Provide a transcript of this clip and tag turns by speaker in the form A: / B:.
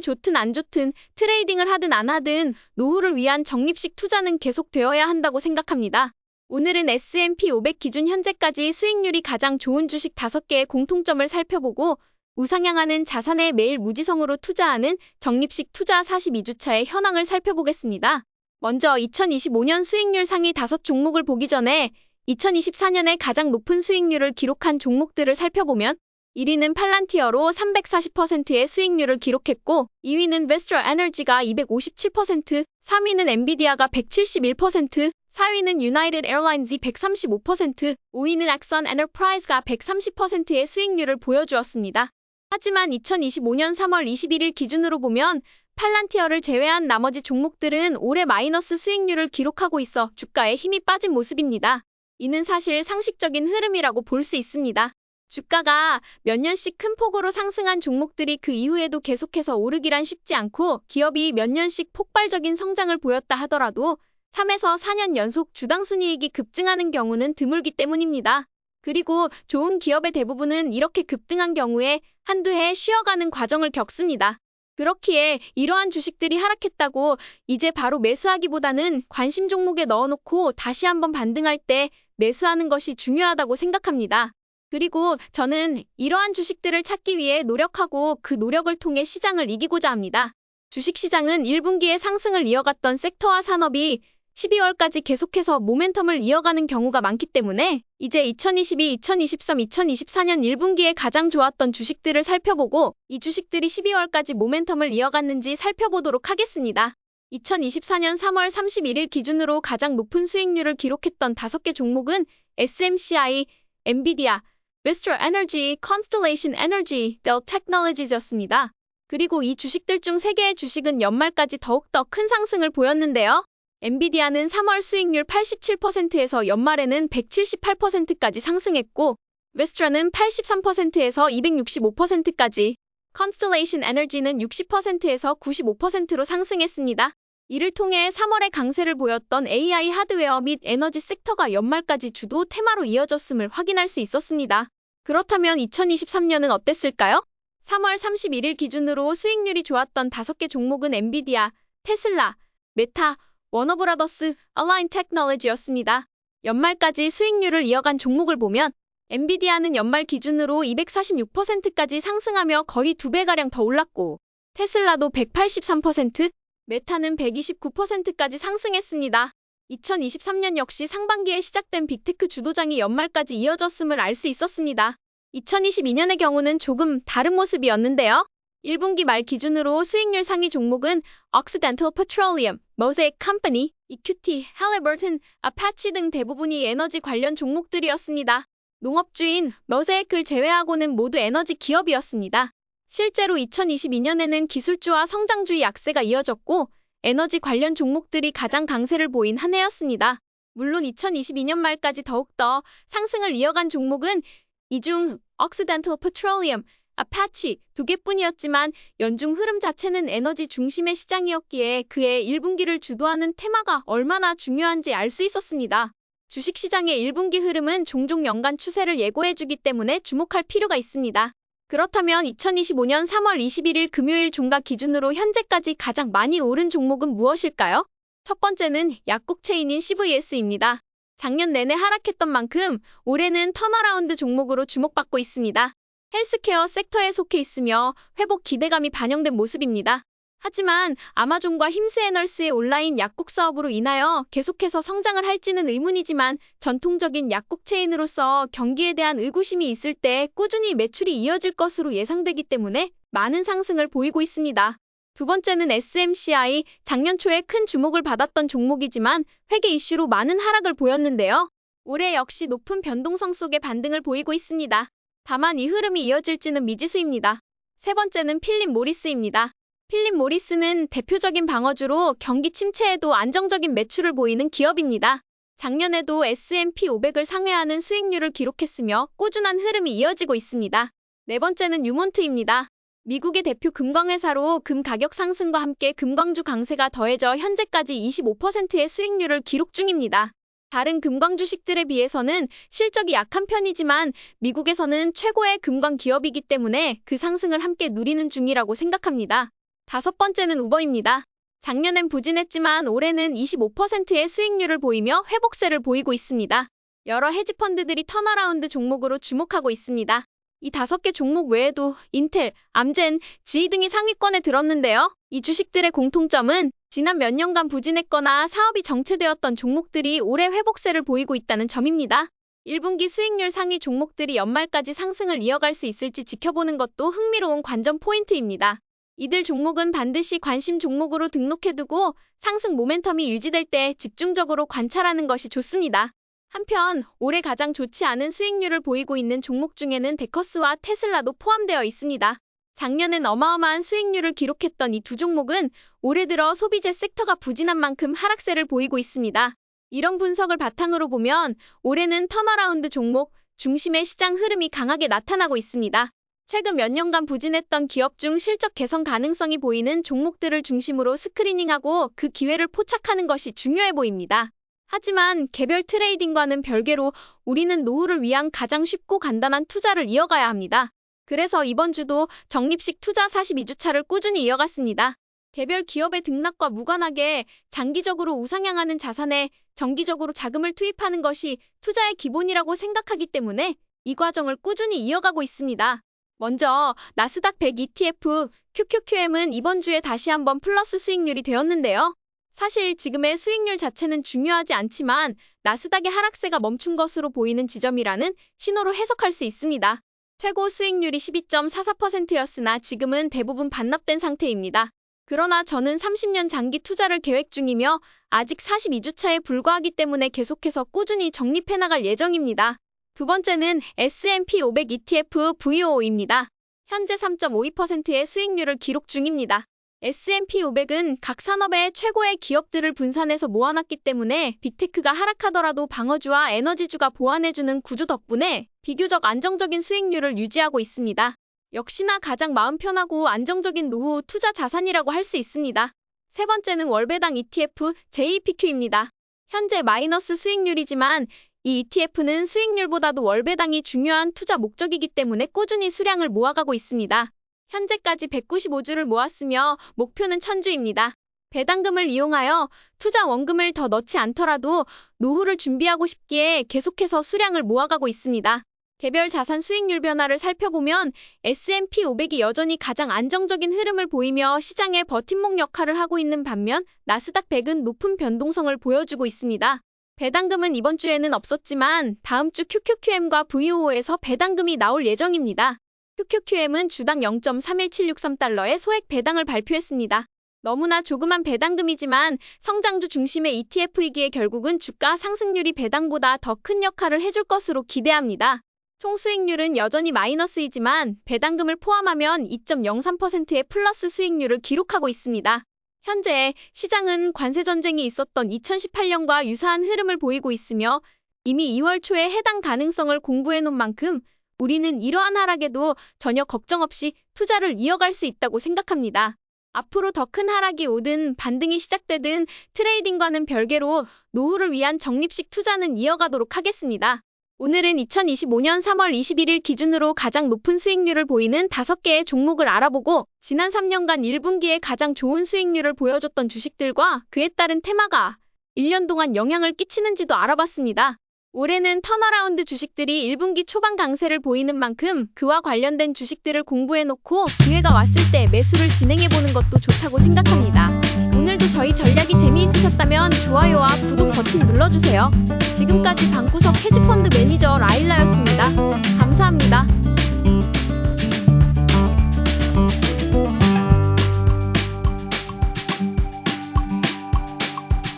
A: 좋든 안 좋든 트레이딩을 하든 안 하든 노후를 위한 적립식 투자는 계속되어야 한다고 생각합니다. 오늘은 S&P 500 기준 현재까지 수익률이 가장 좋은 주식 5개의 공통점을 살펴보고 우상향하는 자산에 매일 무지성으로 투자하는 적립식 투자 42주차의 현황을 살펴보겠습니다. 먼저 2025년 수익률 상위 5종목을 보기 전에 2024년에 가장 높은 수익률을 기록한 종목들을 살펴보면 1위는 팔란티어로 340%의 수익률을 기록했고 2위는 베스트라 에너지가 257%, 3위는 엔비디아가 171%, 4위는 유나이티드 에어라인즈 135%, 5위는 엑선 엔터프라이즈가 130%의 수익률을 보여주었습니다. 하지만 2025년 3월 21일 기준으로 보면 팔란티어를 제외한 나머지 종목들은 올해 마이너스 수익률을 기록하고 있어 주가에 힘이 빠진 모습입니다. 이는 사실 상식적인 흐름이라고 볼 수 있습니다. 주가가 몇 년씩 큰 폭으로 상승한 종목들이 그 이후에도 계속해서 오르기란 쉽지 않고 기업이 몇 년씩 폭발적인 성장을 보였다 하더라도 3에서 4년 연속 주당 순이익이 급증하는 경우는 드물기 때문입니다. 그리고 좋은 기업의 대부분은 이렇게 급등한 경우에 한두 해 쉬어가는 과정을 겪습니다. 그렇기에 이러한 주식들이 하락했다고 이제 바로 매수하기보다는 관심 종목에 넣어놓고 다시 한번 반등할 때 매수하는 것이 중요하다고 생각합니다. 그리고 저는 이러한 주식들을 찾기 위해 노력하고 그 노력을 통해 시장을 이기고자 합니다. 주식시장은 1분기에 상승을 이어갔던 섹터와 산업이 12월까지 계속해서 모멘텀을 이어가는 경우가 많기 때문에 이제 2022, 2023, 2024년 1분기에 가장 좋았던 주식들을 살펴보고 이 주식들이 12월까지 모멘텀을 이어갔는지 살펴보도록 하겠습니다. 2024년 3월 31일 기준으로 가장 높은 수익률을 기록했던 5개 종목은 SMCI, 엔비디아, 베스트라 에너지, 컨스텔레이션 에너지, 델 테크놀로지즈였습니다. 그리고 이 주식들 중 3개의 주식은 연말까지 더욱더 큰 상승을 보였는데요. 엔비디아는 3월 수익률 87%에서 연말에는 178%까지 상승했고 베스트라는 83%에서 265%까지, 컨스텔레이션 에너지는 60%에서 95%로 상승했습니다. 이를 통해 3월에 강세를 보였던 AI 하드웨어 및 에너지 섹터가 연말까지 주도 테마로 이어졌음을 확인할 수 있었습니다. 그렇다면 2023년은 어땠을까요? 3월 31일 기준으로 수익률이 좋았던 5개 종목은 엔비디아, 테슬라, 메타, 워너브라더스, 얼라인 테크놀로지였습니다. 연말까지 수익률을 이어간 종목을 보면 엔비디아는 연말 기준으로 246%까지 상승하며 거의 2배가량 더 올랐고 테슬라도 183%, 메타는 129%까지 상승했습니다. 2023년 역시 상반기에 시작된 빅테크 주도장이 연말까지 이어졌음을 알 수 있었습니다. 2022년의 경우는 조금 다른 모습이었는데요. 1분기 말 기준으로 수익률 상위 종목은 Occidental Petroleum, Mosaic Company, EQT, Halliburton, 아파치 등 대부분이 에너지 관련 종목들이었습니다. 농업주인 Mosaic을 제외하고는 모두 에너지 기업이었습니다. 실제로 2022년에는 기술주와 성장주의 약세가 이어졌고 에너지 관련 종목들이 가장 강세를 보인 한 해였습니다. 물론 2022년 말까지 더욱더 상승을 이어간 종목은 이 중 Occidental Petroleum, 아파치 2개뿐이었지만 연중 흐름 자체는 에너지 중심의 시장이었기에 그의 1분기를 주도하는 테마가 얼마나 중요한지 알 수 있었습니다. 주식시장의 1분기 흐름은 종종 연간 추세를 예고해주기 때문에 주목할 필요가 있습니다. 그렇다면 2025년 3월 21일 금요일 종가 기준으로 현재까지 가장 많이 오른 종목은 무엇일까요? 첫 번째는 약국 체인인 CVS입니다. 작년 내내 하락했던 만큼 올해는 턴어라운드 종목으로 주목받고 있습니다. 헬스케어 섹터에 속해 있으며 회복 기대감이 반영된 모습입니다. 하지만 아마존과 힘스애널스의 온라인 약국 사업으로 인하여 계속해서 성장을 할지는 의문이지만 전통적인 약국 체인으로서 경기에 대한 의구심이 있을 때 꾸준히 매출이 이어질 것으로 예상되기 때문에 많은 상승을 보이고 있습니다. 두 번째는 SMCI, 작년 초에 큰 주목을 받았던 종목이지만 회계 이슈로 많은 하락을 보였는데요. 올해 역시 높은 변동성 속의 반등을 보이고 있습니다. 다만 이 흐름이 이어질지는 미지수입니다. 세 번째는 필립 모리스입니다. 필립 모리스는 대표적인 방어주로 경기 침체에도 안정적인 매출을 보이는 기업입니다. 작년에도 S&P 500을 상회하는 수익률을 기록했으며 꾸준한 흐름이 이어지고 있습니다. 네 번째는 유몬트입니다. 미국의 대표 금광회사로 금 가격 상승과 함께 금광주 강세가 더해져 현재까지 25%의 수익률을 기록 중입니다. 다른 금광 주식들에 비해서는 실적이 약한 편이지만 미국에서는 최고의 금광 기업이기 때문에 그 상승을 함께 누리는 중이라고 생각합니다. 다섯 번째는 우버입니다. 작년엔 부진했지만 올해는 25%의 수익률을 보이며 회복세를 보이고 있습니다. 여러 헤지펀드들이 턴어라운드 종목으로 주목하고 있습니다. 이 5개 종목 외에도 인텔, 암젠, 지이 등이 상위권에 들었는데요. 이 주식들의 공통점은 지난 몇 년간 부진했거나 사업이 정체되었던 종목들이 올해 회복세를 보이고 있다는 점입니다. 1분기 수익률 상위 종목들이 연말까지 상승을 이어갈 수 있을지 지켜보는 것도 흥미로운 관전 포인트입니다. 이들 종목은 반드시 관심 종목으로 등록해두고 상승 모멘텀이 유지될 때 집중적으로 관찰하는 것이 좋습니다. 한편 올해 가장 좋지 않은 수익률을 보이고 있는 종목 중에는 데커스와 테슬라도 포함되어 있습니다. 작년엔 어마어마한 수익률을 기록했던 이 두 종목은 올해 들어 소비재 섹터가 부진한 만큼 하락세를 보이고 있습니다. 이런 분석을 바탕으로 보면 올해는 턴어라운드 종목 중심의 시장 흐름이 강하게 나타나고 있습니다. 최근 몇 년간 부진했던 기업 중 실적 개선 가능성이 보이는 종목들을 중심으로 스크리닝하고 그 기회를 포착하는 것이 중요해 보입니다. 하지만 개별 트레이딩과는 별개로 우리는 노후를 위한 가장 쉽고 간단한 투자를 이어가야 합니다. 그래서 이번 주도 적립식 투자 42주차를 꾸준히 이어갔습니다. 개별 기업의 등락과 무관하게 장기적으로 우상향하는 자산에 정기적으로 자금을 투입하는 것이 투자의 기본이라고 생각하기 때문에 이 과정을 꾸준히 이어가고 있습니다. 먼저 나스닥 100 ETF QQQM은 이번 주에 다시 한번 플러스 수익률이 되었는데요. 사실 지금의 수익률 자체는 중요하지 않지만 나스닥의 하락세가 멈춘 것으로 보이는 지점이라는 신호로 해석할 수 있습니다. 최고 수익률이 12.44%였으나 지금은 대부분 반납된 상태입니다. 그러나 저는 30년 장기 투자를 계획 중이며 아직 42주차에 불과하기 때문에 계속해서 꾸준히 적립해 나갈 예정입니다. 두 번째는 S&P 500 ETF VOO입니다. 현재 3.52%의 수익률을 기록 중입니다. S&P 500은 각 산업의 최고의 기업들을 분산해서 모아놨기 때문에 빅테크가 하락하더라도 방어주와 에너지주가 보완해주는 구조 덕분에 비교적 안정적인 수익률을 유지하고 있습니다. 역시나 가장 마음 편하고 안정적인 노후 투자 자산이라고 할 수 있습니다. 세 번째는 월배당 ETF JPQ입니다. 현재 마이너스 수익률이지만 이 ETF는 수익률보다도 월배당이 중요한 투자 목적이기 때문에 꾸준히 수량을 모아가고 있습니다. 현재까지 195주를 모았으며 목표는 1000주입니다. 배당금을 이용하여 투자 원금을 더 넣지 않더라도 노후를 준비하고 싶기에 계속해서 수량을 모아가고 있습니다. 개별 자산 수익률 변화를 살펴보면 S&P 500이 여전히 가장 안정적인 흐름을 보이며 시장의 버팀목 역할을 하고 있는 반면 나스닥 100은 높은 변동성을 보여주고 있습니다. 배당금은 이번 주에는 없었지만 다음 주 QQQM과 VOO에서 배당금이 나올 예정입니다. QQQM은 주당 0.31763달러의 소액 배당을 발표했습니다. 너무나 조그만 배당금이지만 성장주 중심의 ETF이기에 결국은 주가 상승률이 배당보다 더 큰 역할을 해줄 것으로 기대합니다. 총 수익률은 여전히 마이너스이지만 배당금을 포함하면 2.03%의 플러스 수익률을 기록하고 있습니다. 현재 시장은 관세 전쟁이 있었던 2018년과 유사한 흐름을 보이고 있으며 이미 2월 초에 해당 가능성을 공부해 놓은 만큼 우리는 이러한 하락에도 전혀 걱정 없이 투자를 이어갈 수 있다고 생각합니다. 앞으로 더 큰 하락이 오든 반등이 시작되든 트레이딩과는 별개로 노후를 위한 적립식 투자는 이어가도록 하겠습니다. 오늘은 2025년 3월 21일 기준으로 가장 높은 수익률을 보이는 5개의 종목을 알아보고 지난 3년간 1분기에 가장 좋은 수익률을 보여줬던 주식들과 그에 따른 테마가 1년 동안 영향을 끼치는지도 알아봤습니다. 올해는 턴어라운드 주식들이 1분기 초반 강세를 보이는 만큼 그와 관련된 주식들을 공부해놓고 기회가 왔을 때 매수를 진행해보는 것도 좋다고 생각합니다. 오늘도 저희 전략이 재미있으셨다면 좋아요와 구독 버튼 눌러주세요. 지금까지 방구석 헤지펀드 매니저 라일라였습니다. 감사합니다.